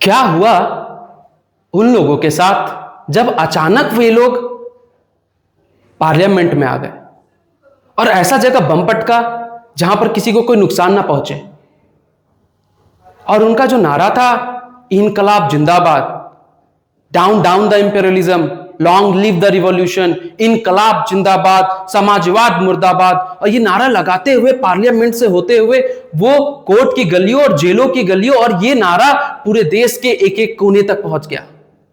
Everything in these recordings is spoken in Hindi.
क्या हुआ उन लोगों के साथ जब अचानक वे लोग पार्लियामेंट में आ गए और ऐसा जगह बम पटका जहां पर किसी को कोई नुकसान ना पहुंचे, और उनका जो नारा था इनकलाब जिंदाबाद, down down the imperialism, long live the revolution, इनकलाब जिंदाबाद, समाजवाद मुर्दाबाद, और ये नारा लगाते हुए पार्लियामेंट से होते हुए वो कोर्ट की गलियों और जेलों की गलियों, और ये नारा पूरे देश के एक एक कोने तक पहुंच गया।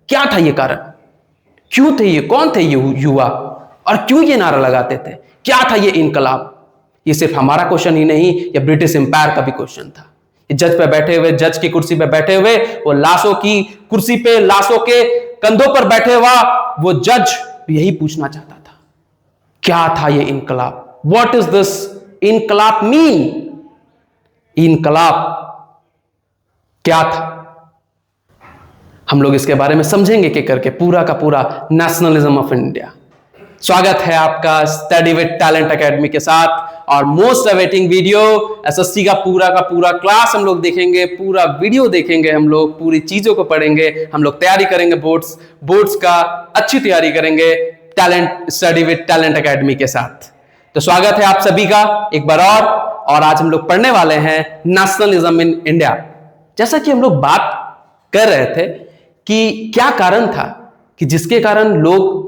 क्या था ये कारण? क्यों थे ये? कौन थे ये युवा और क्यों ये नारा लगाते थे? क्या था ये इनकलाब? ये सिर्फ हमारा क्वेश्चन ही नहीं, ये ब्रिटिश एम्पायर का भी क्वेश्चन था। जज पे बैठे हुए, जज की कुर्सी पे बैठे हुए, वो लाशों की कुर्सी पे लाशों के कंधों पर बैठे हुआ वो जज यही पूछना चाहता था, क्या था ये इनकलाब? व्हाट इज दिस इनकलाब मीन? इनकलाब क्या था? हम लोग इसके बारे में समझेंगे कि करके पूरा का पूरा नेशनलिज्म ऑफ इंडिया। स्वागत है आपका स्टडी विद टैलेंट एकेडमी के साथ, और मोस्ट अवेटिंग वीडियो एसएससी का पूरा क्लास हम लोग देखेंगे, पूरा वीडियो देखेंगे, हम लोग पूरी चीजों को पढ़ेंगे, हम लोग तैयारी करेंगे बोर्ड्स का अच्छी तैयारी करेंगे talent study with talent academy के साथ। तो स्वागत है आप सभी का एक बार और आज हम लोग पढ़ने वाले हैं नेशनलिज्म इन इंडिया। जैसा कि हम लोग बात कर रहे थे कि क्या कारण था कि जिसके कारण लोग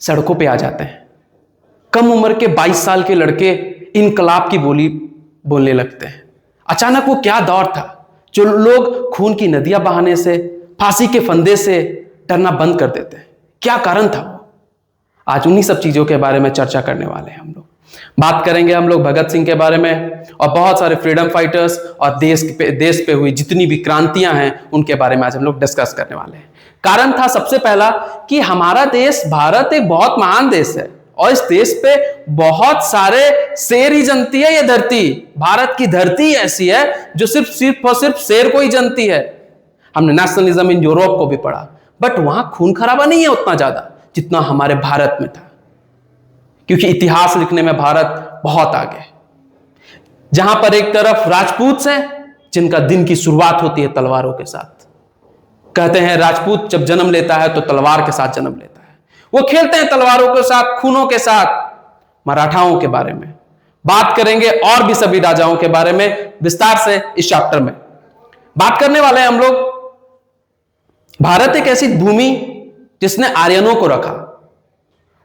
सड़कों पे आ जाते हैं। कम उम्र के 22 साल के लड़के इनकलाब की बोली बोलने लगते हैं। अचानक वो क्या दौर था जो लोग खून की नदियां बहाने से, फांसी के फंदे से डरना बंद कर देते हैं? क्या कारण था वो? आज उन्हीं सब चीजों के बारे में चर्चा करने वाले हैं हम लोग। बात करेंगे हम लोग भगत सिंह के बारे में और बहुत सारे फ्रीडम फाइटर्स और देश पे हुई जितनी भी क्रांतियां हैं उनके बारे में आज हम लोग डिस्कस करने वाले हैं। कारण था सबसे पहला कि हमारा देश भारत एक बहुत महान देश है और इस देश पे बहुत सारे शेर ही जनती है। ये धरती, भारत की धरती ऐसी है जो सिर्फ और सिर्फ शेर को ही जनती है। हमने नेशनलिज्म इन यूरोप को भी पढ़ा, बट वहां खून खराबा नहीं है उतना ज्यादा जितना हमारे भारत में था, क्योंकि इतिहास लिखने में भारत बहुत आगे। जहां पर एक तरफ राजपूत हैं जिनका दिन की शुरुआत होती है तलवारों के साथ। कहते हैं राजपूत जब जन्म लेता है तो तलवार के साथ जन्म लेता है। वो खेलते हैं तलवारों के साथ, खूनों के साथ। मराठाओं के बारे में बात करेंगे और भी सभी राजाओं के बारे में विस्तार से इस चैप्टर में बात करने वाले हैं हम लोग। भारत एक ऐसी भूमि जिसने आर्यनों को रखा,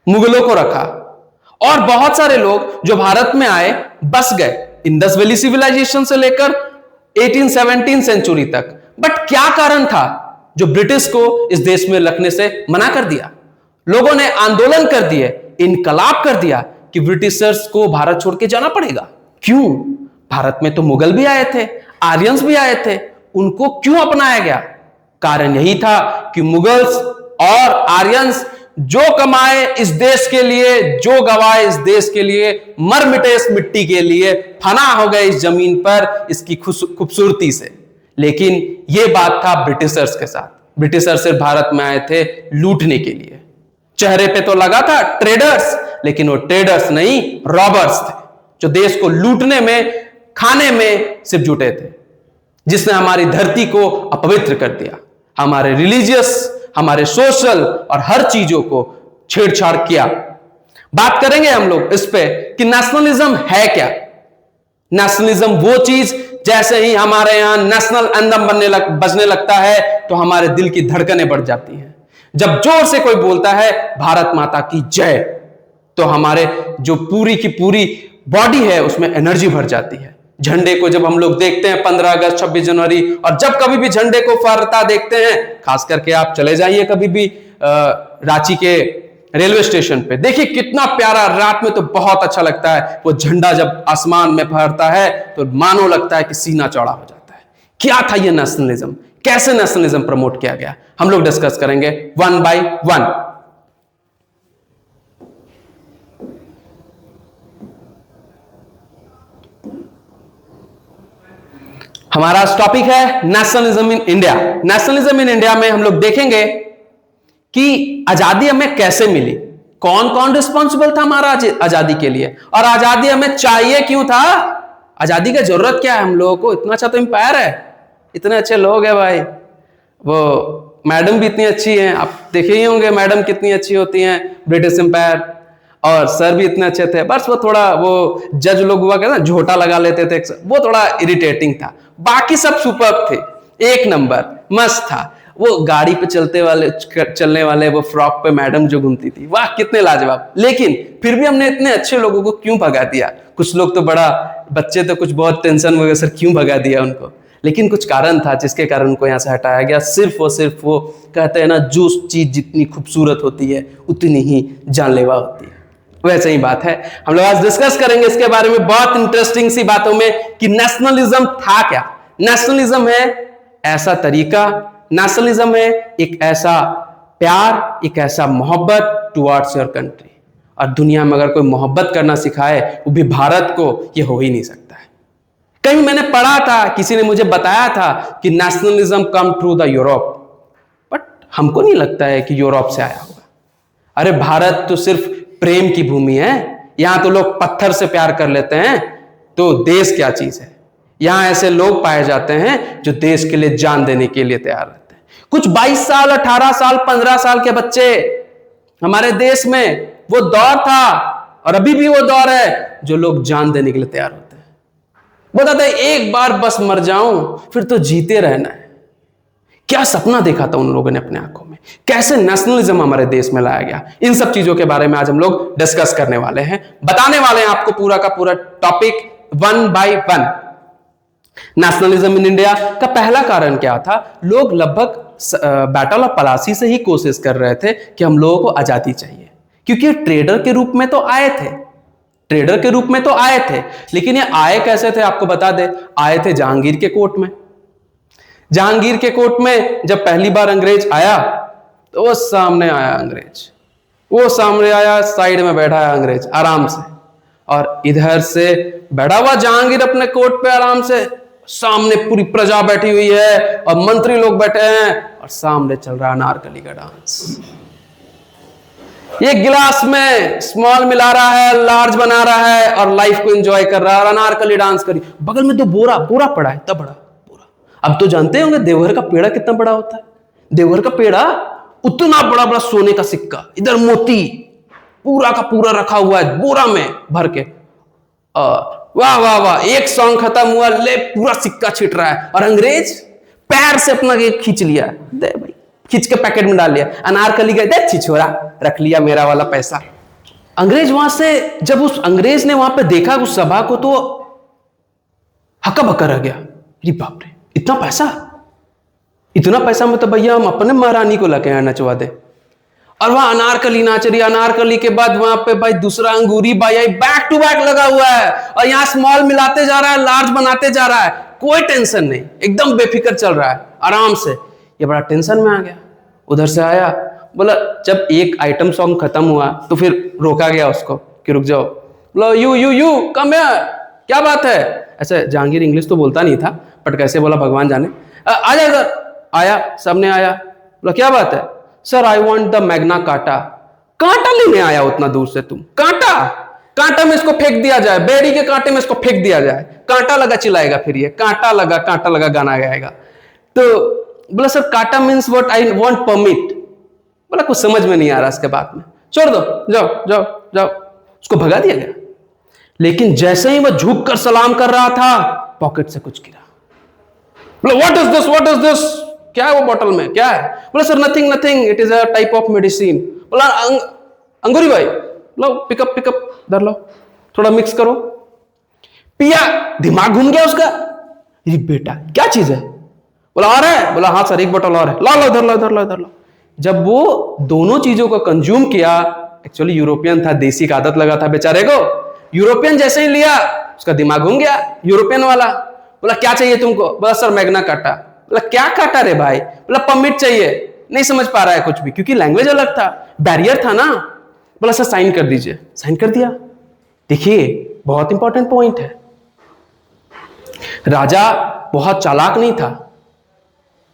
मुगलों को रखा, और बहुत सारे लोग जो भारत में आए बस गए इंडस वैली सिविलाइजेशन से लेकर 18-17 सेंचुरी तक। बट क्या कारण था जो ब्रिटिश को इस देश में रखने से मना कर दिया? लोगों ने आंदोलन कर दिए, इनकलाब कर दिया कि ब्रिटिशर्स को भारत छोड़ के जाना पड़ेगा। क्यों? भारत में तो मुगल भी आए थे, आर्यंस भी आए थे, उनको क्यों अपनाया गया? कारण यही था कि मुगल्स और आर्यंस जो कमाए इस देश के लिए, जो गवाए इस देश के लिए, मर मिटे इस मिट्टी के लिए, फना हो गए इस जमीन पर इसकी खूबसूरती से। लेकिन यह बात था ब्रिटिशर्स के साथ। ब्रिटिशर्स सिर्फ भारत में आए थे लूटने के लिए। चेहरे पे तो लगा था ट्रेडर्स, लेकिन वो ट्रेडर्स नहीं, रॉबर्स थे जो देश को लूटने में, खाने में सिर्फ जुटे थे, जिसने हमारी धरती को अपवित्र कर दिया, हमारे रिलीजियस, हमारे सोशल और हर चीजों को छेड़छाड़ किया। बात करेंगे हम लोग इस पे कि नेशनलिज्म है क्या। नेशनलिज्म वो चीज, जैसे ही हमारे यहां नेशनल एंथम बजने लगता है तो हमारे दिल की धड़कनें बढ़ जाती हैं। जब जोर से कोई बोलता है भारत माता की जय, तो हमारे जो पूरी की पूरी बॉडी है उसमें एनर्जी भर जाती है। झंडे को जब हम लोग देखते हैं 15 अगस्त, 26 जनवरी, और जब कभी भी झंडे को फहरता देखते हैं, खास करके आप चले जाइए कभी भी रांची के रेलवे स्टेशन पे, देखिए कितना प्यारा, रात में तो बहुत अच्छा लगता है। वो झंडा जब आसमान में फहरता है तो मानो लगता है कि सीना चौड़ा हो जाता है। क्या था ये नेशनलिज्म? कैसे नेशनलिज्म प्रमोट किया गया? हम लोग डिस्कस करेंगे वन बाय वन। हमारा टॉपिक है nationalism in India. Nationalism in India में हम लोग देखेंगे कि आजादी हमें कैसे मिली, कौन कौन रिस्पॉन्सिबल था हमारा आजादी के लिए, और आजादी हमें चाहिए क्यों था, आजादी की जरूरत क्या है हम लोगों को। इतना अच्छा तो एम्पायर है, इतने अच्छे लोग हैं भाई, वो मैडम भी इतनी अच्छी हैं, आप देखे ही होंगे मैडम कितनी अच्छी होती हैं ब्रिटिश एम्पायर, और सर भी इतने अच्छे थे, बस वो थोड़ा वो जज लोग हुआ कहते ना झोटा लगा लेते थे, वो थोड़ा इरिटेटिंग था। बाकी सब सुपर्ब थे, एक नंबर मस्त था। वो गाड़ी पे चलने वाले वो फ्रॉक पे मैडम जो घूमती थी, वाह कितने लाजवाब। लेकिन फिर भी हमने इतने अच्छे लोगों को क्यों भगा दिया? कुछ लोग तो बड़ा बच्चे तो कुछ बहुत टेंशन वगैरह, सर क्यों भगा दिया उनको? लेकिन कुछ कारण था जिसके कारण उनको यहाँ से हटाया गया। सिर्फ और सिर्फ वो कहते हैं ना, जो चीज जितनी खूबसूरत होती है उतनी ही जानलेवा होती है। वैसे ही बात है, हम लोग आज डिस्कस करेंगे इसके बारे में बहुत इंटरेस्टिंग सी बातों में कि नेशनलिज्म था क्या। नेशनलिज्म है ऐसा तरीका, नेशनलिज्म है एक ऐसा प्यार, एक ऐसा मोहब्बत टुवर्ड्स योर कंट्री। और दुनिया में अगर कोई मोहब्बत करना सिखाए वो भी भारत को, ये हो ही नहीं सकता है। कहीं मैंने पढ़ा था, किसी ने मुझे बताया था कि nationalism come through the Europe, but हमको नहीं लगता है कि यूरोप से आया होगा। अरे भारत तो सिर्फ प्रेम की भूमि है, यहां तो लोग पत्थर से प्यार कर लेते हैं, तो देश क्या चीज है? यहां ऐसे लोग पाए जाते हैं जो देश के लिए जान देने के लिए तैयार रहते हैं। कुछ 22 साल 18 साल 15 साल के बच्चे हमारे देश में, वो दौर था और अभी भी वो दौर है जो लोग जान देने के लिए तैयार होते हैं। बताते हैं एक बार बस मर जाऊं फिर तो जीते रहना है। क्या सपना देखा था उन लोगों ने अपने आंखों में, कैसे नेशनलिज्म हमारे देश में लाया गया। इन सब चीजों के बारे में आज हम लोग डिस्कस करने वाले हैं, बताने वाले हैं आपको पूरा का पूरा topic 1 by 1। Nationalism in India का पहला कारण क्या था? लोग लगभग बैटल ऑफ पलासी से ही कोशिश कर रहे थे कि हम लोगों को आजादी चाहिए, क्योंकि ट्रेडर के रूप में तो आए थे, ट्रेडर के रूप में तो आए थे, लेकिन ये आए कैसे थे आपको बता दे। आए थे जहांगीर के कोर्ट में। जहांगीर के कोर्ट में जब पहली बार अंग्रेज आया तो वो सामने आया अंग्रेज, वो सामने आया, साइड में बैठा है अंग्रेज आराम से, और इधर से बैठा हुआ जहांगीर अपने कोर्ट पे आराम से, सामने पूरी प्रजा बैठी हुई है और मंत्री लोग बैठे हैं, और सामने चल रहा है अनारकली का डांस। ये गिलास में स्मॉल मिला रहा है, लार्ज बना रहा है और लाइफ को एंजॉय कर रहा है, और अनारकली डांस करी। बगल में तो बोरा पड़ा है, तब बड़ा बोरा। अब तो जानते होंगे देवघर का पेड़ा कितना बड़ा होता है। देवघर का पेड़ा उतना बड़ा बड़ा सोने का सिक्का, इधर मोती पूरा का पूरा रखा हुआ है बोरा में भर के। वाह वाह वाह, एक सॉन्ग खत्म हुआ, ले पूरा सिक्का छिट रहा है, और अंग्रेज पैर से अपना खींच लिया, दे भाई, खींच के पैकेट में डाल लिया। अनारकली गए, दे छिछोरा, रख लिया मेरा वाला पैसा। अंग्रेज वहां से, जब उस अंग्रेज ने वहां पे देखा उस सभा को, तो हक्का बक्का रह गया। अरे बाप रे, इतना पैसा में तो भैया हम अपने महारानी को लगे नचवा दे। और वहां अनारकली नाच रही, अनारकली के बाद वहां पे भाई दूसरा अंगूरी भाई बैक टू बैक लगा हुआ है, और यहां स्मॉल मिलाते जा रहा है, लार्ज बनाते जा रहा है, कोई टेंशन नहीं, एकदम बेफिक्र चल रहा है आराम से। ये बड़ा टेंशन में आ गया। उधर से आया, बोला जब एक आइटम सॉन्ग खत्म हुआ तो फिर रोका गया उसको कि रुक जाओ। बोला यू कम हियर, क्या बात है? ऐसे जहांगीर इंग्लिश तो बोलता नहीं था, बट कैसे बोला भगवान जाने। आ जा इधर। आया, सबने आया। बोला क्या बात है? Sir I want the Magna carta. कांटा लेने आया उतना दूर से तुम? कांटा में इसको फेंक दिया जाए, बेड़ी के कांटे में इसको फेंक दिया जाए, कांटा लगा चिल्लाएगा, फिर ये कांटा लगा गाना गाएगा। तो बोला सर कांटा means what, I want permit. बोला कुछ समझ में नहीं आ रहा इसके बाद में, छोड़ दो, जाओ। उसको भगा दिया गया। लेकिन जैसे ही वह झुक कर सलाम कर रहा था, पॉकेट से कुछ गिरा। बोला व्हाट इज दिस, क्या है वो बोतल में, क्या है? बोला sir nothing, it is a type of medicine. बोला अंगूरी भाई लो, पिकअप धर लो, थोड़ा मिक्स करो। पिया, दिमाग घूम गया उसका। ये बेटा क्या चीज है? बोला और है? बोला हाँ सर, एक बोतल और है, लो धर लो। जब वो दोनों चीजों को कंज्यूम किया, एक्चुअली यूरोपियन था, देसी का आदत लगा था बेचारे को। यूरोपियन जैसे ही लिया, उसका दिमाग घूम गया यूरोपियन वाला। बोला क्या चाहिए तुमको? बोला सर मैग्ना कार्टा। बोला क्या काटा रे भाई? बोला परमिट चाहिए। नहीं समझ पा रहा है कुछ भी, क्योंकि लैंग्वेज अलग था, बैरियर था ना। बोला सर साइन कर दीजिए। साइन कर दिया। देखिए बहुत इंपॉर्टेंट पॉइंट है, राजा बहुत चालाक नहीं था,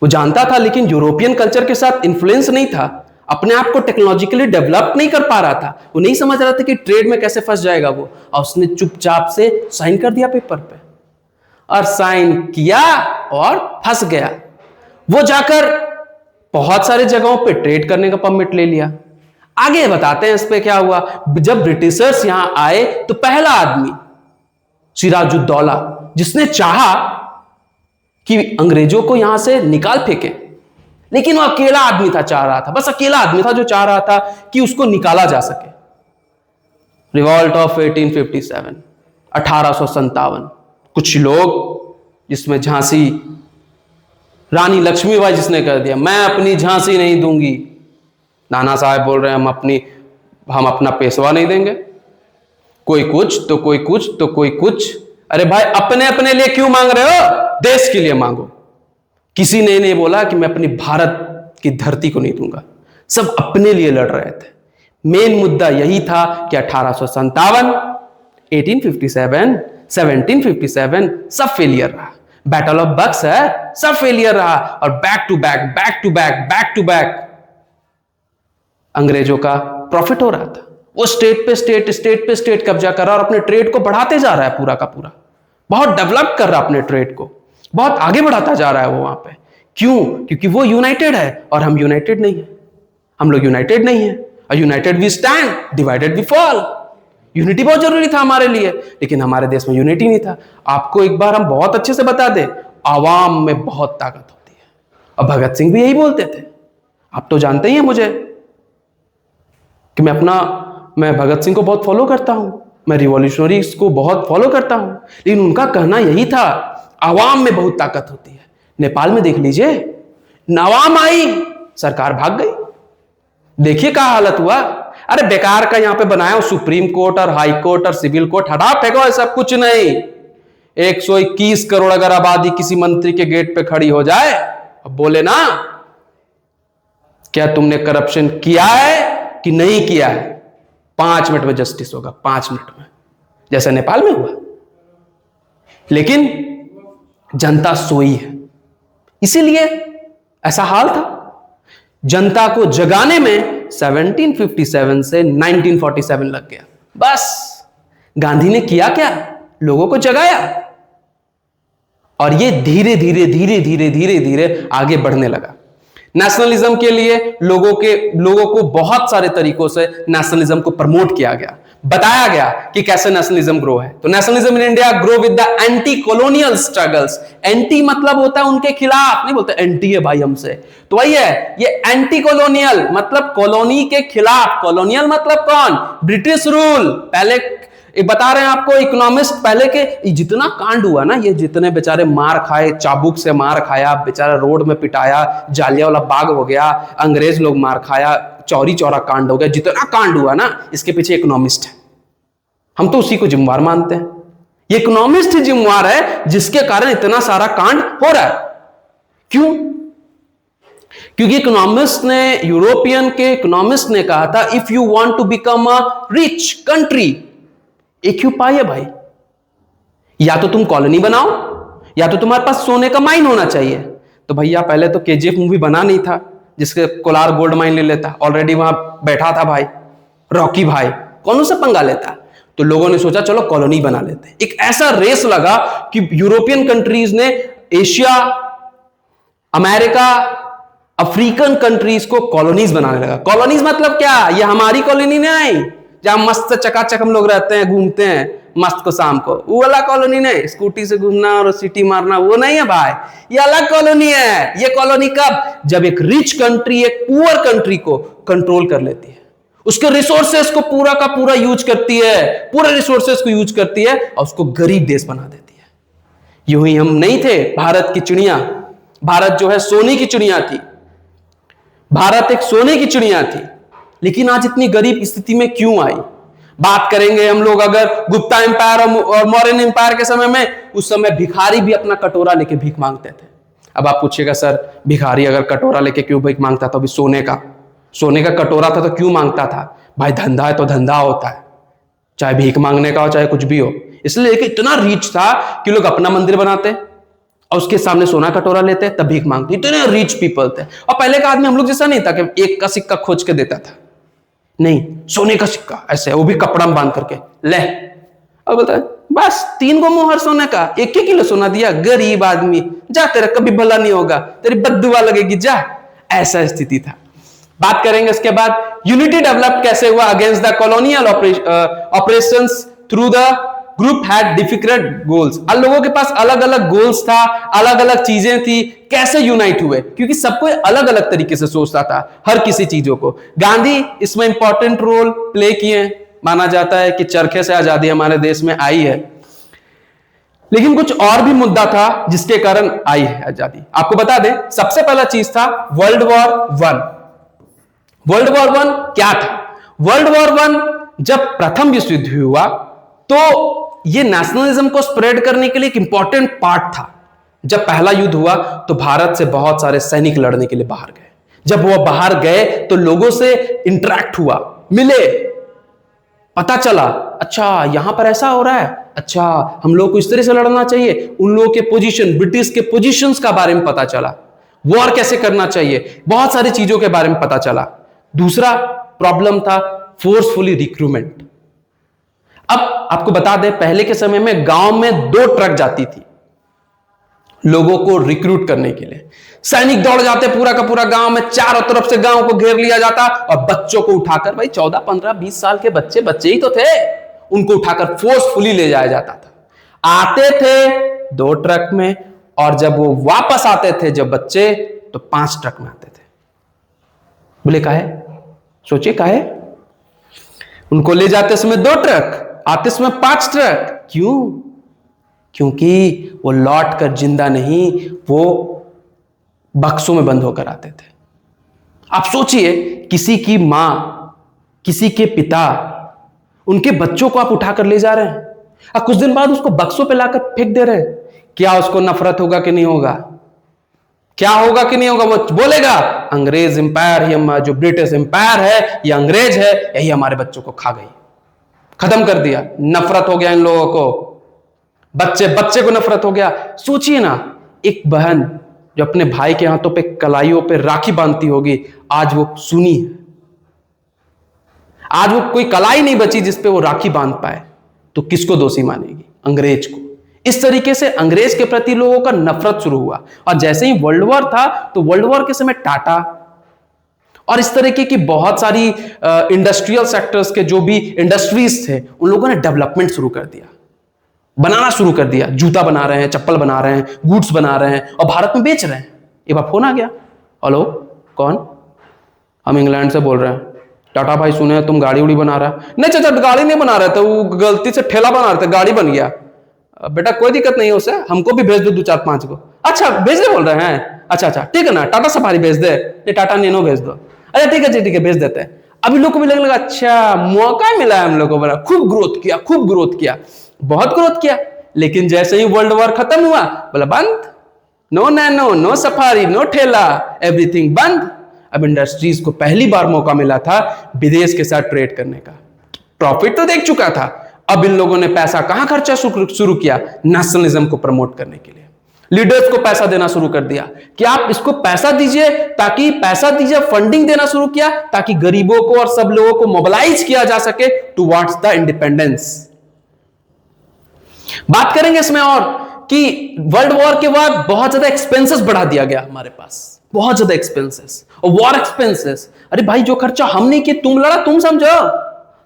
वो जानता था, लेकिन यूरोपियन कल्चर के साथ इन्फ्लुएंस नहीं था, अपने आप को टेक्नोलॉजिकली डेवलप नहीं कर पा रहा था, वो नहीं समझ रहा था कि ट्रेड में कैसे फंस जाएगा वो, और उसने चुपचाप से साइन कर दिया पेपर पे, और साइन किया और फंस गया। वो जाकर बहुत सारे जगहों पे ट्रेड करने का परमिट ले लिया। आगे बताते हैं इस पे क्या हुआ। जब ब्रिटिशर्स यहां आए तो पहला आदमी सिराजुद्दौला, जिसने चाहा कि अंग्रेजों को यहां से निकाल फेंके, लेकिन वो अकेला आदमी था, चाह रहा था, बस अकेला आदमी था जो चाह रहा था कि उसको निकाला जा सके। रिवॉल्ट ऑफ 1857, 1857, कुछ लोग, जिसमें झांसी रानी लक्ष्मीबाई, जिसने कह दिया मैं अपनी झांसी नहीं दूंगी। नाना साहब बोल रहे हैं हम अपना पेशवा नहीं देंगे। कोई कुछ तो कोई कुछ तो कोई कुछ। अरे भाई, अपने अपने लिए क्यों मांग रहे हो? देश के लिए मांगो। किसी ने नहीं बोला कि मैं अपनी भारत की धरती को नहीं दूंगा। सब अपने लिए लड़ रहे थे। मेन मुद्दा यही था कि 1857, 1857, 1757 सब फेलियर रहा। बैटल ऑफ बक्सर सब फेलियर रहा। और बैक टू बैक अंग्रेजों का प्रॉफिट हो रहा था। वो स्टेट पे स्टेट कब्जा कर रहा और अपने ट्रेड को बढ़ाते जा रहा है, पूरा का पूरा। बहुत डेवलप कर रहा है अपने ट्रेड को, बहुत आगे बढ़ाता जा रहा है वो वहां पे। क्यों? क्योंकि वो यूनाइटेड है और हम यूनाइटेड नहीं है। हम लोग यूनाइटेड नहीं है। और united we stand, divided we fall. Unity बहुत जरूरी था हमारे लिए, लेकिन हमारे देश में यूनिटी नहीं था। आपको एक बार हम बहुत अच्छे से बता दें, आवाम में बहुत ताकत होती है। और भगत सिंह भी यही बोलते थे। आप तो जानते ही हैं मुझे कि मैं भगत सिंह को बहुत फॉलो करता हूं, मैं रिवॉल्यूशनरीज को बहुत फॉलो करता हूं, लेकिन उनका कहना यही था, आवाम में बहुत ताकत होती है। नेपाल में देख लीजिए, आवाम आई, सरकार भाग गई। देखिए क्या हालत हुआ। अरे बेकार का यहां पे बनाया हो सुप्रीम कोर्ट और हाई कोर्ट और सिविल कोर्ट, हटा फेंको, ऐसा कुछ नहीं। 121 करोड़ अगर आबादी किसी मंत्री के गेट पे खड़ी हो जाए, अब बोले ना क्या तुमने करप्शन किया है कि नहीं किया है, 5 मिनट में जस्टिस होगा, 5 मिनट में, जैसा नेपाल में हुआ। लेकिन जनता सोई है, इसीलिए ऐसा हाल था। जनता को जगाने में 1757 से 1947 लग गया। बस गांधी ने किया क्या? लोगों को जगाया और ये धीरे धीरे आगे बढ़ने लगा। नेशनलिज्म के लिए लोगों को बहुत सारे तरीकों से नेशनलिज्म को प्रमोट किया गया, बताया गया कि कैसे नेशनलिज्म ग्रो है। तो nationalism in India grow with the anti colonial struggles. Anti मतलब होता है उनके खिलाफ, नहीं बोलते एंटी है भाई हमसे, तो वही है ये एंटी कॉलोनियल, मतलब कॉलोनी के खिलाफ। कॉलोनियल मतलब कौन? British rule. पहले एक बता रहे हैं आपको, इकोनॉमिस्ट पहले के जितना कांड हुआ ना, ये जितने बेचारे मार खाए, चाबुक से मार खाया, बेचारा रोड में पिटाया, जालियांवाला बाग हो गया, अंग्रेज लोग मार खाया, चौरी चौरा कांड हो गया, जितना कांड हुआ ना, इसके पीछे इकोनॉमिस्ट है। हम तो उसी को जिम्मेवार मानते हैं। ये इकोनॉमिस्ट ही जिम्मेवार है जिसके कारण इतना सारा कांड हो रहा है। क्यों? क्योंकि इकोनॉमिस्ट ने, यूरोपियन के इकोनॉमिस्ट ने कहा था, if you want to become a rich country, एक ही उपाय है भाई, या तो तुम कॉलोनी बनाओ या तो तुम्हारे पास सोने का माइन होना चाहिए। तो भैया पहले तो केजीएफ मूवी बना नहीं था जिसके कोलार गोल्ड माइन ले लेता, ऑलरेडी वहां बैठा था भाई रॉकी भाई, कौन सा पंगा लेता। तो लोगों ने सोचा चलो कॉलोनी बना लेते हैं। एक ऐसा रेस लगा कि यूरोपियन कंट्रीज ने एशिया, अमेरिका, अफ्रीकन कंट्रीज को कॉलोनीज बनाने लगा। कॉलोनीज मतलब क्या? ये हमारी कॉलोनी नहीं आई जहां मस्त चकाचक हम लोग रहते हैं, घूमते हैं मस्त को शाम को, वो वाला कॉलोनी नहीं, स्कूटी से घूमना और सीटी मारना, वो नहीं है भाई, ये अलग कॉलोनी है। ये कॉलोनी कब? जब एक रिच कंट्री एक पुअर कंट्री को कंट्रोल कर लेती है, उसके रिसोर्सेस को पूरा का पूरा यूज करती है, पूरे रिसोर्सेस को यूज करती है और उसको गरीब देश बना देती है। यूं ही हम नहीं थे भारत की चिड़िया। भारत जो है सोने की चिड़िया थी, भारत एक सोने की चिड़िया थी, लेकिन आज इतनी गरीब स्थिति में क्यों आई? बात करेंगे हम लोग अगर गुप्ता एम्पायर और मौर्यन एम्पायर के समय में, उस समय भिखारी भी अपना कटोरा लेके भीख मांगते थे। अब आप पूछिएगा सर भिखारी अगर कटोरा लेके क्यों भीख मांगता था? अभी सोने का कटोरा था तो क्यों मांगता था? भाई धंधा है तो धंधा होता है, चाहे भीख मांगने का हो चाहे कुछ भी हो। इसलिए इतना रीच था कि लोग अपना मंदिर बनाते और उसके सामने सोना कटोरा लेते तब भीख मांगते। इतने रिच पीपल थे। और पहले का आदमी हम लोग जैसा नहीं था कि एक का सिक्का खोज के देता था, नहीं, सोने का सिक्का ऐसे, वो भी कपड़ा में बांध करके ले। अब बता, बस 3 गो मोहर सोने का, 1 किलो सोना दिया, गरीब आदमी, जा तेरा कभी भला नहीं होगा, तेरी बद्दुआ लगेगी, जा। ऐसा स्थिति था। बात करेंगे इसके बाद यूनिटी डेवलप कैसे हुआ against the colonial operations through the group had difficult goals. अब लोगों के पास अलग अलग गोल्स था, अलग अलग चीजें थी, कैसे यूनाइट हुए, क्योंकि सबको अलग अलग तरीके से सोचता था हर किसी चीजों को। गांधी इसमें इंपॉर्टेंट रोल प्ले किए। माना जाता है कि चरखे से आजादी हमारे देश में आई है, लेकिन कुछ और भी मुद्दा था जिसके कारण आई है आजादी। आपको बता दें, सबसे पहला चीज था world war one. World war one क्या था? वर्ल्ड वॉर वन जब प्रथम विश्व युद्ध हुआ तो यह नेशनलिज्म को स्प्रेड करने के लिए एक इंपॉर्टेंट पार्ट था। जब पहला युद्ध हुआ तो भारत से बहुत सारे सैनिक लड़ने के लिए बाहर गए। जब वो बाहर गए तो लोगों से इंटरेक्ट हुआ, मिले, पता चला अच्छा यहां पर ऐसा हो रहा है, अच्छा हम लोग को इस तरह से लड़ना चाहिए। उन लोगों के पोजीशन, ब्रिटिश के पोजीशंस का बारे में पता चला, वॉर कैसे करना चाहिए, बहुत सारी चीजों के बारे में पता चला। दूसरा प्रॉब्लम था फोर्सफुली रिक्रूटमेंट। अब आपको बता दें, पहले के समय में गांव में 2 ट्रक जाती थी लोगों को रिक्रूट करने के लिए। सैनिक दौड़ जाते पूरा का पूरा गांव में, चारों तरफ से गांव को घेर लिया जाता और बच्चों को उठाकर, भाई 14, 15, 20 साल के बच्चे ही तो थे, उनको उठाकर फोर्सफुली ले जाया जाता था। आते थे 2 ट्रक में और जब वो वापस आते थे जब बच्चे, तो 5 ट्रक में आते थे। बोले काहे? सोचिए काहे? उनको ले जाते समय 2 ट्रक, आते समय 5 ट्रक। क्यों? क्योंकि वो लौट कर जिंदा नहीं, वो बक्सों में बंद होकर आते थे। आप सोचिए, किसी की मां, किसी के पिता, उनके बच्चों को आप उठाकर ले जा रहे हैं और कुछ दिन बाद उसको बक्सों पे लाकर फेंक दे रहे हैं। क्या उसको नफरत होगा कि नहीं होगा? क्या होगा कि नहीं होगा? वो बोलेगा अंग्रेज एम्पायर, ये जो ब्रिटिश एम्पायर है, ये अंग्रेज है, यही हमारे बच्चों को खा गई, खत्म कर दिया। नफरत हो गया इन लोगों को, बच्चे को नफरत हो गया। सोचिए ना, एक बहन जो अपने भाई के हाथों पे कलाइयों पे राखी बांधती होगी, आज वो सुनी है, आज वो कोई कलाई नहीं बची जिस पे वो राखी बांध पाए, तो किसको दोषी मानेगी? अंग्रेज को। इस तरीके से अंग्रेज के प्रति लोगों का नफरत शुरू हुआ। और जैसे ही वर्ल्ड वॉर था तो वर्ल्ड वॉर के समय टाटा और इस तरीके की बहुत सारी इंडस्ट्रियल सेक्टर्स के जो भी इंडस्ट्रीज थे, उन लोगों ने डेवलपमेंट शुरू कर दिया, बनाना शुरू कर दिया। जूता बना रहे हैं, चप्पल बना रहे हैं, गुड्स बना रहे हैं और भारत में बेच रहे हैं। एक बार फोन आ गया, हेलो कौन? हम इंग्लैंड से बोल रहे हैं। टाटा भाई सुने तुम गाड़ी उड़ी बना रहा है? नहीं चाचा, गाड़ी नहीं बना रहे थे, वो गलती से ठेला बना रहे थे, गाड़ी बन गया। बेटा कोई दिक्कत नहीं है उसे, हमको भी भेज दो 2-4-5 को। अच्छा भेजने बोल रहे हैं? अच्छा ठीक है ना, टाटा सफारी भेज दे, ये टाटा नैनो भेज दो। अच्छा ठीक है ठीक है, भेज देते हैं। अभी लोग को भी लगने लगा अच्छा मौका मिला है हम लोग को, बड़ा खूब ग्रोथ किया, बहुत ग्रोथ किया। लेकिन जैसे ही वर्ल्ड वॉर खत्म हुआ, बोला बंद, no Nano, no Safari, no ठेला, एवरीथिंग बंद। अब इंडस्ट्रीज को पहली बार मौका मिला था विदेश के साथ ट्रेड करने का। प्रॉफिट तो देख चुका था, अब इन लोगों ने पैसा कहां खर्चा शुरू किया? नेशनलिज्म को प्रमोट करने के लिए लीडर्स को पैसा देना शुरू कर दिया कि आप इसको पैसा दीजिए, फंडिंग देना शुरू किया ताकि गरीबों को और सब लोगों को मोबिलाइज किया जा सके टुवर्ड्स द इंडिपेंडेंस। बात करेंगे इसमें और कि वर्ल्ड वॉर के बाद बहुत ज्यादा एक्सपेंसेस बढ़ा दिया गया हमारे पास, बहुत ज्यादा एक्सपेंसेस और वॉर एक्सपेंसेस। अरे भाई जो खर्चा हम नहीं किए, तुम लड़ा, तुम समझो,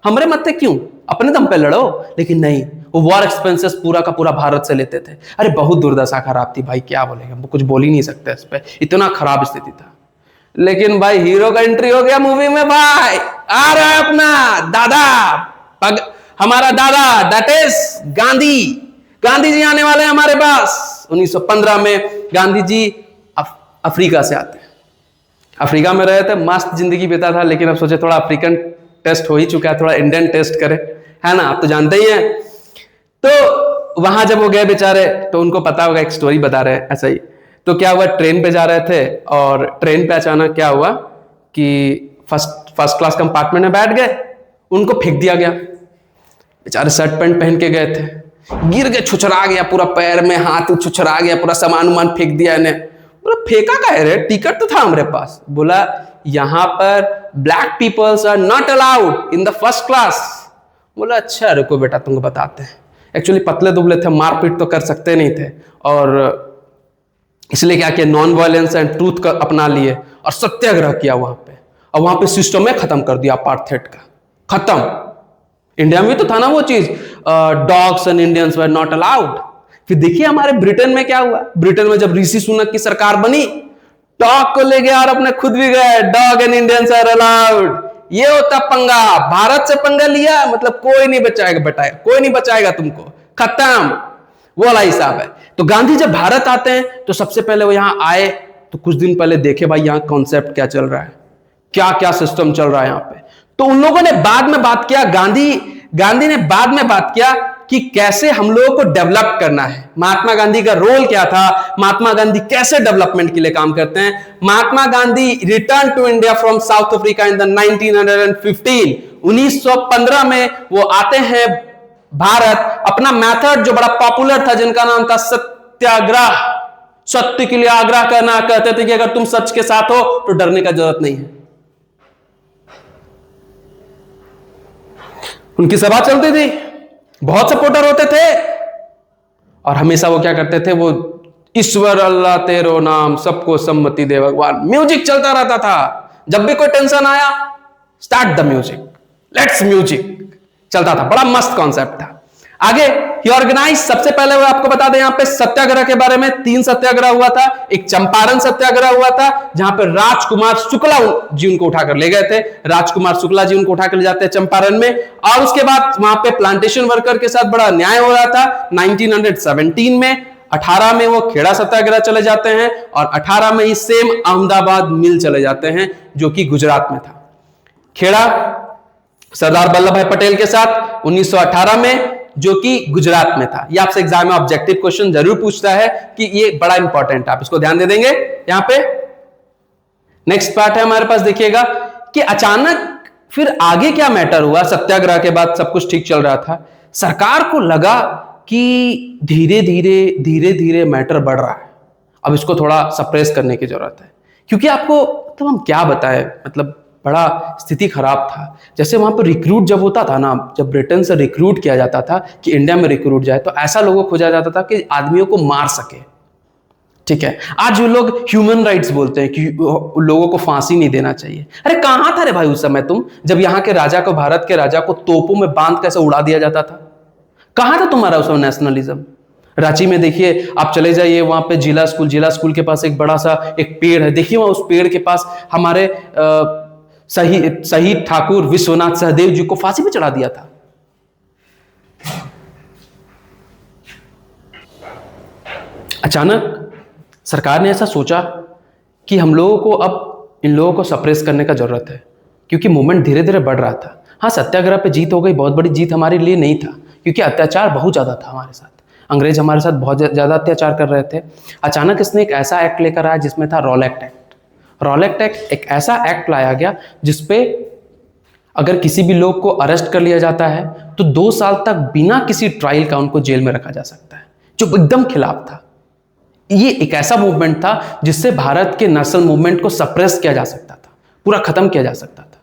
हमारे मत क्यों, अपने दम पे लड़ो। लेकिन नहीं, वो वॉर एक्सपेंसेस पूरा का पूरा भारत से लेते थे। अरे बहुत दुर्दशा खराब थी भाई, क्या बोलेंगे, हम कुछ बोल ही नहीं सकते इस पे, इतना खराब स्थिति था। लेकिन भाई हीरो का एंट्री हो गया मूवी में, भाई आ रहा है अपना दादा, हमारा दादा, दैट इज गांधी जी आने वाले हैं हमारे पास। 1915 में गांधी जी अफ्रीका से आते हैं। अफ्रीका में रहे थे, मस्त जिंदगी बीता था, लेकिन अब सोचे थोड़ा अफ्रीकन टेस्ट हो ही चुका है, थोड़ा इंडियन टेस्ट करें, है ना, आप तो जानते ही हैं। तो वहां जब वो गए बेचारे, तो उनको पता होगा, एक स्टोरी बता रहे हैं ऐसा ही। तो क्या हुआ, ट्रेन पे जा रहे थे और ट्रेन पे अचानक क्या हुआ कि फर्स्ट क्लास कंपार्टमेंट में बैठ गए, उनको फेंक दिया गया। बेचारे शर्ट पैंट पहन के गए थे, गिर गए, छुछरा गया पूरा, पैर में हाथ छुछरा गया पूरा, सामान उमान फेंक दिया इन्हें। बोला फेंका काहे रे, टिकट तो था हमारे पास। बोला यहां पर black peoples are not allowed in the first class. बोला अच्छा रुको बेटा तुमको बताते हैं। एक्चुअली पतले दुबले थे, मारपीट तो कर सकते नहीं थे, और इसलिए क्या किया, नॉन वायलेंस एंड ट्रूथ का अपना लिए और सत्याग्रह किया वहां पे, और वहां पे सिस्टम में खत्म कर दिया अपार्थेड का, खत्म। इंडिया में तो था ना वो चीज, dogs and Indians were not allowed. फिर देखिए हमारे ब्रिटेन में क्या हुआ। ब्रिटेन में जब ऋषि सुनक की सरकार बनी, डॉग को ले गया और अपने खुद भी गए, dog and Indians are allowed. ये होता पंगा, भारत से पंगा लिया मतलब कोई नहीं बचाएगा, बटाएगा कोई नहीं बचाएगा तुमको, खत्म। वो वाला हिसाब है। तो गांधी जब भारत आते हैं तो सबसे पहले वो यहां आए तो कुछ दिन पहले देखे भाई यहां कॉन्सेप्ट क्या चल रहा है, क्या क्या सिस्टम चल रहा है यहां पे। तो उन लोगों ने बाद में बात किया, गांधी ने बाद में बात किया कि कैसे हम लोगों को डेवलप करना है। महात्मा गांधी का रोल क्या था, महात्मा गांधी कैसे डेवलपमेंट के लिए काम करते हैं। Mahatma Gandhi return to India from South Africa in the 1915। 1915 में वो आते हैं भारत। अपना मेथड जो बड़ा पॉपुलर था, जिनका नाम था सत्याग्रह, सत्य के लिए आग्रह करना, कहते थे कि अगर तुम सच के साथ हो तो डरने का जरूरत नहीं है। उनकी सभा चलती थी, बहुत सपोर्टर होते थे, और हमेशा वो क्या करते थे, वो ईश्वर अल्लाह तेरो नाम सबको सम्मति दे भगवान, म्यूजिक चलता रहता था। जब भी कोई टेंशन आया, start the music, let's music चलता था। बड़ा मस्त कॉन्सेप्ट था। आगे ही ऑर्गेनाइज, सबसे पहले वो आपको बता दें यहां पे सत्याग्रह के बारे में, 3 सत्याग्रह हुआ था। एक चंपारण सत्याग्रह हुआ था जहां पे राजकुमार शुक्ला जी उनको उठाकर ले गए थे, राजकुमार शुक्ला जी उनको उठाकर ले जाते हैं चंपारण में। और उसके बाद वहां पे प्लांटेशन वर्कर के साथ बड़ा अन्याय हो रहा था। 1917 में 18 में वो खेड़ा सत्याग्रह चले जाते हैं, और 18 में ही सेम अहमदाबाद मिल चले जाते हैं जो कि गुजरात में था। खेड़ा सरदार वल्लभ भाई पटेल के साथ 1918 में, जो कि गुजरात में था। ये आपसे एग्जाम में ऑब्जेक्टिव क्वेश्चन जरूर पूछता है कि ये बड़ा इंपॉर्टेंट है, आप इसको ध्यान दे देंगे। यहां पे नेक्स्ट पार्ट है हमारे पास, देखिएगा कि अचानक फिर आगे क्या मैटर हुआ। सत्याग्रह के बाद सब कुछ ठीक चल रहा था, सरकार को लगा कि धीरे धीरे मैटर बढ़ रहा है, अब इसको थोड़ा सप्रेस करने की जरूरत है। क्योंकि आपको मतलब हम क्या बताएं, मतलब बड़ा स्थिति खराब था। जैसे वहां पर रिक्रूट जब होता था ना, जब ब्रिटेन से रिक्रूट किया जाता था कि इंडिया में रिक्रूट जाए, तो ऐसा लोगों को खोजा जाता था कि आदमियों को मार सके। ठीक है, आज जो लोग ह्यूमन राइट्स बोलते हैं कि लोगों को फांसी नहीं देना चाहिए, अरे कहां था रे भाई उस समय तुम, जब यहाँ के राजा को, भारत के राजा को तोपों में बांध कैसे उड़ा दिया जाता था? कहां था तुम्हारा उस समय नेशनलिज्म? रांची में देखिए, आप चले जाइए वहां पे जिला स्कूल के पास एक बड़ा सा एक पेड़ है, देखिए वहां उस पेड़ के पास हमारे शहीद ठाकुर विश्वनाथ सहदेव जी को फांसी पे चढ़ा दिया था। अचानक सरकार ने ऐसा सोचा कि हम लोगों को अब इन लोगों को सप्रेस करने का जरूरत है, क्योंकि मूवमेंट धीरे धीरे बढ़ रहा था। हाँ, सत्याग्रह पे जीत हो गई, बहुत बड़ी जीत हमारे लिए नहीं था, क्योंकि अत्याचार बहुत ज्यादा था हमारे साथ, अंग्रेज हमारे साथ बहुत ज्यादा अत्याचार कर रहे थे। अचानक इसने एक ऐसा एक्ट लेकर आया जिसमें था रॉलेट एक्ट। रॉलेट एक्ट एक ऐसा एक्ट लाया गया जिसपे अगर किसी भी लोग को अरेस्ट कर लिया जाता है तो 2 साल तक बिना किसी ट्रायल का उनको जेल में रखा जा सकता है, जो एकदम खिलाफ था। ये एक ऐसा मूवमेंट था जिससे भारत के नेशनल मूवमेंट को सप्रेस किया जा सकता था, पूरा खत्म किया जा सकता था।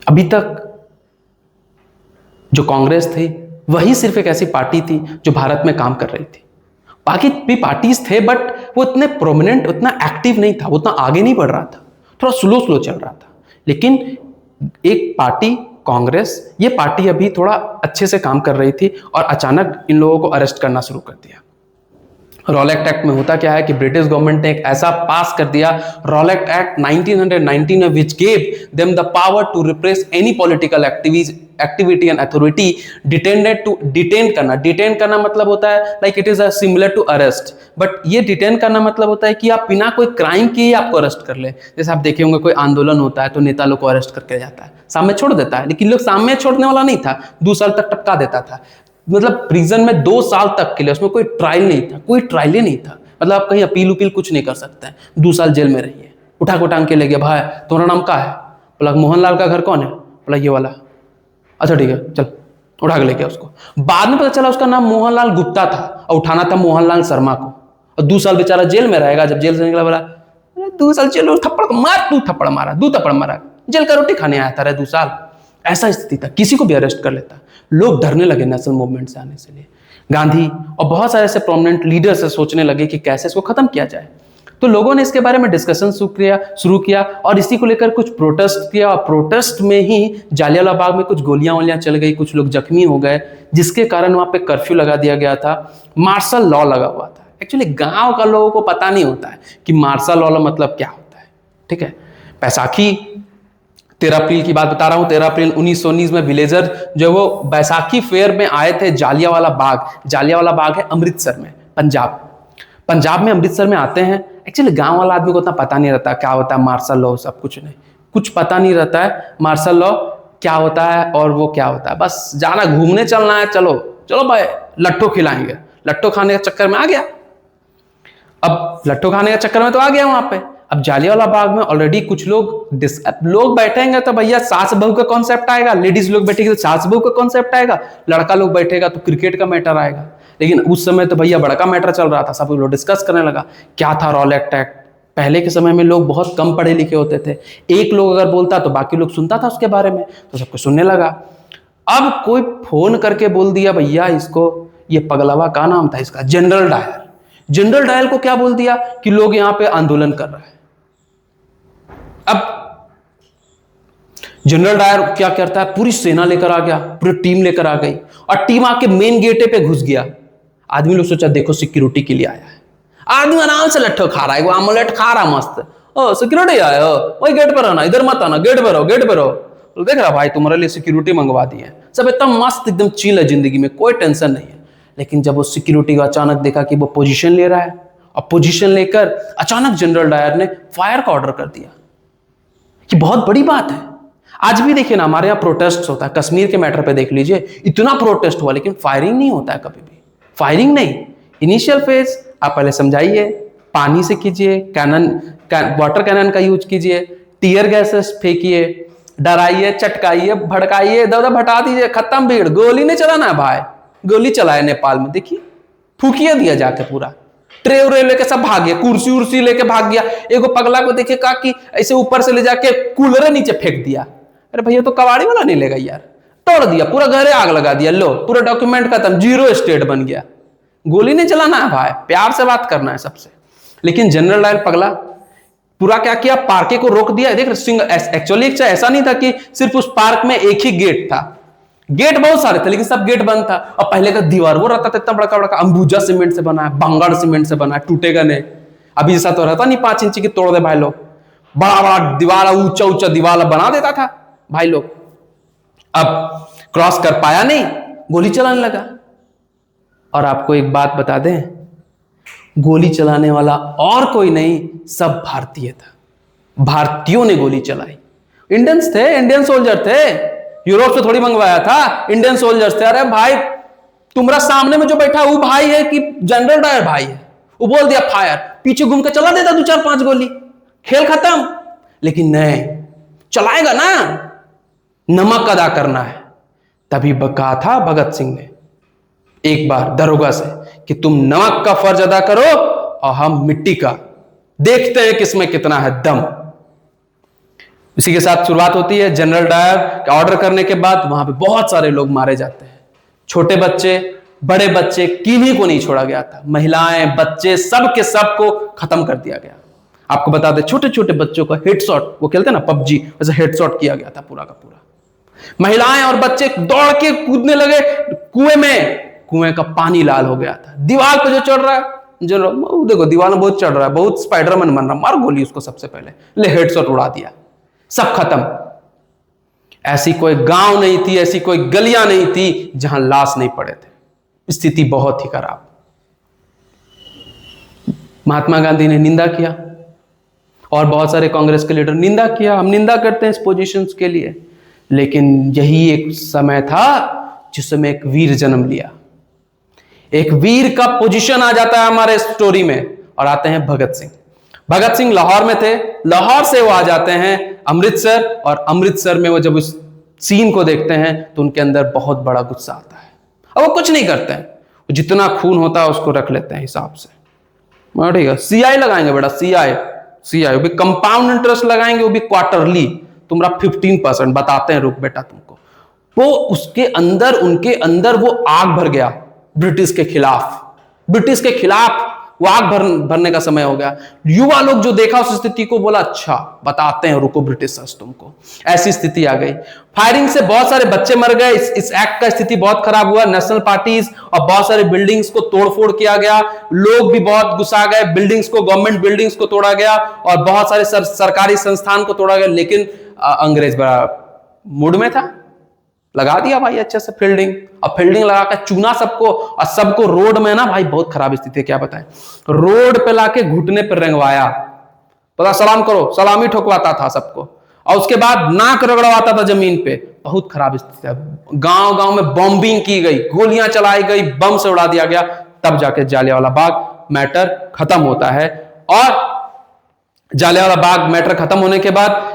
अभी तक जो कांग्रेस थी वही सिर्फ एक ऐसी पार्टी थी जो भारत में काम कर रही थी। बाकी भी पार्टीज थे बट वो इतने प्रोमिनेंट, उतना एक्टिव नहीं था, उतना आगे नहीं बढ़ रहा था, थोड़ा स्लो चल रहा था। लेकिन एक पार्टी कांग्रेस, ये पार्टी अभी थोड़ा अच्छे से काम कर रही थी और अचानक इन लोगों को अरेस्ट करना शुरू कर दिया। रॉलेट एक्ट में होता क्या है कि ब्रिटिश गवर्नमेंट ने एक ऐसा पास कर दिया, रॉलेट एक्ट 1919 में, which gave them the power to repress any political activity and authority detain करना मतलब होता है like it is a similar to arrest, but ये डिटेन करना मतलब होता है कि आप बिना कोई क्राइम किए आपको अरेस्ट कर ले। जैसे आप देखे होंगे कोई आंदोलन होता है तो नेता लोग को अरेस्ट करके जाता है, सामने छोड़ देता है, लेकिन लोग सामने छोड़ने वाला नहीं था, 2 साल तक टपका देता था, मतलब प्रिजन में 2 साल तक के लिए, उसमें कोई ट्रायल नहीं था, कोई ट्रायल ही नहीं था, मतलब आप कहीं अपील कुछ नहीं कर सकते हैं, 2 साल जेल में रहिए। उठा को टांग के ले गया, भाई तुम्हारा नाम क्या है? बोला मोहनलाल का घर कौन है? बोला ये वाला। अच्छा ठीक है चल, उठा के ले गया उसको। बाद में पता चला उसका नाम मोहनलाल गुप्ता था और उठाना था मोहनलाल शर्मा को, और 2 साल बेचारा जेल में रहेगा। जब जेल से निकला बोला 2 साल जेल में थप्पड़ मार, 2 थप्पड़ मारा, 2 थप्पड़ मारा, जेल का रोटी खाने आया था रे 2 साल। ऐसा स्थिति था, किसी को भी अरेस्ट कर लेता। लोग डरने लगे नेशनल मूवमेंट से आने से लिए। गांधी और बहुत सारे ऐसे प्रोमिनेंट लीडर्स सोचने लगे कि कैसे इसको खत्म किया जाए। तो लोगों ने इसके बारे में डिस्कशन शुरू किया और इसी को लेकर कुछ प्रोटेस्ट किया और प्रोटेस्ट में ही जालियांवाला बाग में कुछ गोलियां वोलियां चल गई, कुछ लोग जख्मी हो गए, जिसके कारण वहां पे कर्फ्यू लगा दिया गया था, मार्शल लॉ लगा हुआ था। एक्चुअली गांव का लोगों को पता नहीं होता है कि मार्शल लॉ मतलब क्या होता है। ठीक है, बैसाखी 13 अप्रैल की बात बता रहा हूं। 13 अप्रैल 1919 में विलेजर जो वो बैसाखी फेयर में आए थे जालियांवाला बाग। जालियांवाला बाग है अमृतसर में, पंजाब में अमृतसर में आते हैं। एक्चुअली गांव वाला आदमी को उतना पता नहीं रहता क्या होता है मार्शल लॉ, सब कुछ नहीं, कुछ पता नहीं रहता है मार्शल लॉ क्या होता है और वो क्या होता है। बस जाना घूमने चलना है, चलो चलो भाई लट्ठो खिलाएंगे, लट्ठो खाने के चक्कर में आ गया। अब लट्ठो खाने के चक्कर में तो आ गया वहां पे। अब जालियांवाला बाग में ऑलरेडी कुछ लोग बैठेंगे तो भैया सास बहू का कॉन्सेप्ट आएगा, लेडीज लोग बैठेगी तो सास बहू का कॉन्सेप्ट आएगा, लड़का लोग बैठेगा तो क्रिकेट का मैटर आएगा। लेकिन उस समय तो भैया बड़का मैटर चल रहा था, सब लोग डिस्कस करने लगा क्या था रॉलेट एक्ट। पहले के समय में लोग बहुत कम पढ़े लिखे होते थे, एक लोग अगर बोलता तो बाकी लोग सुनता था उसके बारे में, तो सबको सुनने लगा। अब कोई फोन करके बोल दिया भैया इसको, ये पगलवा का नाम था इसका, जनरल डायर। जनरल डायल को क्या बोल दिया कि लोग यहां पे आंदोलन कर रहे हैं। अब जनरल डायर क्या करता है, पूरी सेना लेकर आ गया, पूरी टीम लेकर आ गई और टीम आके मेन गेटे पे घुस गया। आदमी लोग सोचा देखो सिक्योरिटी के लिए आया है, आदमी आराम से लट्ठो खा रहा है, वो आमलेट खा रहा मस्त। ओ सिक्योरिटी आया हो, वही गेट पर आना, इधर मत आना, गेट पर रहो, गेट पर रहो। तो देख रहा भाई तुम्हारे लिए सिक्योरिटी मंगवा दी है, सब एकदम मस्त एकदम चिल है, जिंदगी में कोई टेंशन नहीं है। लेकिन जब वो सिक्योरिटी को अचानक देखा कि वो पोजीशन ले रहा है और पोजीशन लेकर अचानक जनरल डायर ने फायर का ऑर्डर कर दिया। ये बहुत बड़ी बात है। आज भी देखिए ना हमारे यहाँ प्रोटेस्ट होता है, कश्मीर के मैटर पे देख लीजिए, इतना प्रोटेस्ट हुआ लेकिन फायरिंग नहीं होता है कभी भी, फायरिंग नहीं। इनिशियल फेज आप पहले समझाइए, पानी से कीजिए, वाटर कैनन का यूज कीजिए, टीयर गैसेस फेंकिए, डराइए, चटकाइए, भड़काइए, इधर उधर भटा दीजिए, खत्म भीड़। गोली नहीं चलाना है भाई, गोली चलाए नेपाल में देखिए, फूकिया दिया जाके पूरा, ट्रे उरे लेके सब भाग गया, कुर्सी उर्सी लेके भाग गया। एगो पगला को देखे कहा कि ऐसे ऊपर से ले जाके कूलर नीचे फेंक दिया। अरे भैया तो कबाड़ी वाला नहीं लेगा यार, तोड़ दिया, पूरा घरे आग लगा दिया, लो पूरा डॉक्यूमेंट खत्म, जीरो स्टेट बन गया। गोली नहीं चलाना है भाई, प्यार से बात करना है सबसे। लेकिन जनरल डायर पगला पूरा क्या किया, पार्के को रोक दिया। देख एक्चुअली ऐसा नहीं था कि सिर्फ उस पार्क में एक ही गेट था, गेट बहुत सारे थे लेकिन सब गेट बंद था। और पहले का दीवार वो रहता था इतना बड़ा बड़ा, अंबुजा सीमेंट से बना है, बंगाड़ सीमेंट से बना है, टूटेगा नहीं। अभी जैसा तो रहता नहीं 5 इंच की तोड़ दे भाई लोग, बड़ा बड़ा दीवार, ऊंचा ऊंचा दीवार बना देता था भाई लोग। अब क्रॉस कर पाया नहीं, गोली चलाने लगा। और आपको एक बात बता दें, गोली चलाने वाला और कोई नहीं, सब भारतीय था, भारतीयों ने गोली चलाई। इंडियंस थे, इंडियन सोल्जर थे, यूरोप से थोड़ी मंगवाया था, इंडियन सोल्जर्स थे। अरे भाई तुम्हारा सामने में जो बैठा वो भाई है कि जनरल डायर भाई है, वो बोल दिया फायर, पीछे घूम के चला देता 2-4-5 गोली, खेल खत्म। लेकिन नहीं, चलाएगा ना, नमक अदा करना है। तभी कहा था भगत सिंह ने एक बार दरोगा से कि तुम नमक का फर्ज अदा करो और हम मिट्टी का, देखते हैं किसमें कितना है दम। इसी के साथ शुरुआत होती है। जनरल डायर का ऑर्डर करने के बाद वहां पे बहुत सारे लोग मारे जाते हैं, छोटे बच्चे, बड़े बच्चे, किन्हीं को नहीं छोड़ा गया था, महिलाएं, बच्चे, सब के सब को खत्म कर दिया गया। आपको बता दें छोटे छोटे बच्चों का हेडशॉट, वो खेलते हैं ना पबजी, वैसे हेडशॉट किया गया था पूरा का पूरा। महिलाएं और बच्चे दौड़ के कूदने लगे कुएं में, कुएं का पानी लाल हो गया था। दीवार पे जो चढ़ रहा है, जो देखो दीवार में बहुत चढ़ रहा है, बहुत स्पाइडरमैन बन रहा, मार गोली उसको सबसे पहले, ले हेडशॉट उड़ा दिया, सब खत्म। ऐसी कोई गांव नहीं थी, ऐसी कोई गलियां नहीं थी जहां लाश नहीं पड़े थे। स्थिति बहुत ही खराब। महात्मा गांधी ने निंदा किया और बहुत सारे कांग्रेस के लीडर निंदा किया, हम निंदा करते हैं इस पोजीशंस के लिए। लेकिन यही एक समय था जिस समय एक वीर जन्म लिया, एक वीर का पोजीशन आ जाता है हमारे स्टोरी में, और आते हैं भगत सिंह। भगत सिंह लाहौर में थे, लाहौर से वो आ जाते हैं अमृतसर, और अमृतसर में वो जब उस सीन को देखते हैं तो उनके अंदर बहुत बड़ा गुस्सा आता है। अब वो कुछ नहीं करते हैं, जितना खून होता है उसको रख लेते हैं हिसाब से, ठीक है, सीआई लगाएंगे बेटा, सीआई वो भी कंपाउंड इंटरेस्ट लगाएंगे, वो भी क्वार्टरली, तुम्हारा 15% बताते हैं रुक बेटा तुमको। वो उसके अंदर, उनके अंदर वो आग भर गया ब्रिटिश के खिलाफ। ब्रिटिश के खिलाफ वो आग भरने का समय हो गया। युवा लोग जो देखा उस स्थिति को, बोला अच्छा बताते हैं, रुको ब्रिटिशर्स तुमको। ऐसी स्थिति आ गई। फायरिंग से बहुत सारे बच्चे मर गए। इस एक्ट का स्थिति बहुत खराब हुआ। नेशनल पार्टीज और बहुत सारे बिल्डिंग्स को तोड़फोड़ किया गया। लोग भी बहुत गुस्सा गए। बिल्डिंग्स को, गवर्नमेंट बिल्डिंग्स को तोड़ा गया और बहुत सारे सरकारी संस्थान को तोड़ा गया। लेकिन अंग्रेज बड़ा मूड में था, लगा दिया भाई अच्छे से फील्डिंग, और फील्डिंग लगा कर चुना सबको, और सबको रोड में ना भाई बहुत खराब स्थिति है, क्या बताएं, रोड पे लाके घुटने पर रंगवाया, पता सलाम करो, सलामी ठोकवाता था सबको, और उसके बाद नाक रगड़वाता था जमीन पे। बहुत खराब स्थिति है। गांव गांव में बॉम्बिंग की गई, गोलियां चलाई गई, बम से उड़ा दिया गया। तब जाके जालियांवाला बाग मैटर खत्म होता है। और जालियांवाला बाग मैटर खत्म होने के बाद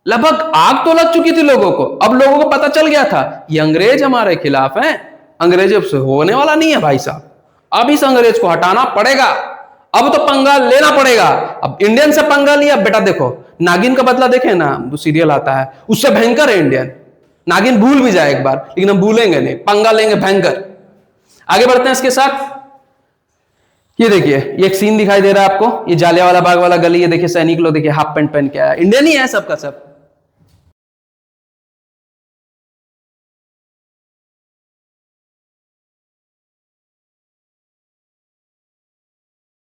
लगभग आग तो लग चुकी थी लोगों को। अब लोगों को पता चल गया था ये अंग्रेज हमारे खिलाफ हैं, अंग्रेजों से होने वाला नहीं है भाई साहब, अब इस अंग्रेज को हटाना पड़ेगा, अब तो पंगा लेना पड़ेगा। अब इंडियन से पंगा लिया, बेटा देखो नागिन का बदला देखे ना, वो सीरियल आता है, उससे भयंकर है इंडियन। नागिन भूल भी जाए एक बार, लेकिन हम भूलेंगे नहीं, पंगा लेंगे भयंकर। आगे बढ़ते हैं इसके साथ। ये देखिए, ये एक सीन दिखाई दे रहा है आपको, ये जालियांवाला बाग वाला गली, ये देखिए सैनिक लोग, देखिए हाफ पैंट पहन के आया, इंडियन ही है सबका सब।